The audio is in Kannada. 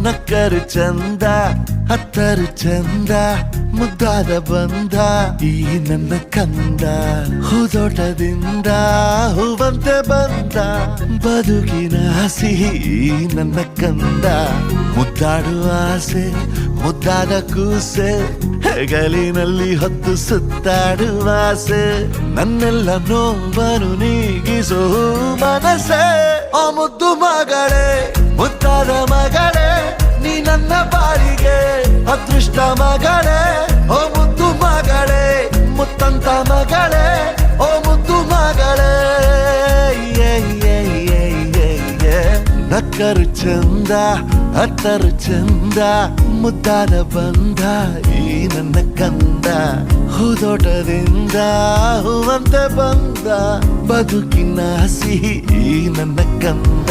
ನಕ್ಕರು ಚಂದ ಹತ್ತರು ಚಂದ ಮುದ್ದಾದ ಬಂದ ಈ ನನ್ನ ಕಂದ ಹೂದೋಟದಿಂದ ಹೂವಂತೆ ಬಂದ ಬದುಕಿನ ಸಿಹಿ ನನ್ನ ಕಂದ ಮುದ್ದಾಡುವ ಆಸೆ ಮುದ್ದಾದ ಕೂಸೆ ಹೆಗಲಿನಲ್ಲಿ ಹೊತ್ತು ಸುತ್ತಾಡುವ ಆಸೆ ನನ್ನೆಲ್ಲ ನೋವನ್ನು ನೀಗಿಸೋ ಮನಸ್ಸೆ ಆ ಮುದ್ದು ಮಗಳೇ ಮುದ್ದಾದ ಮಗಳೇ ನೀ ನನ್ನ ಬಾಳಿಗೆ ಅದೃಷ್ಟ ಮಗಳೇ ಓ ಮುದ್ದು ಮಗಳೇ ಮುತ್ತಂತ ಮಗಳೇ ಓ ಮುದ್ದು ಮಗಳೇ ನಕ್ಕರು ಚಂದ ಹತ್ತರು ಚಂದ ಮುದ್ದಾದ ಬಂದ ಈ ನನ್ನ ಕಂದ ಹೂದೋಟದಿಂದ ಹೂವಂತೆ ಬಂದ ಬದುಕಿನ ಸಿಹಿ ಈ ನನ್ನ ಕಂದ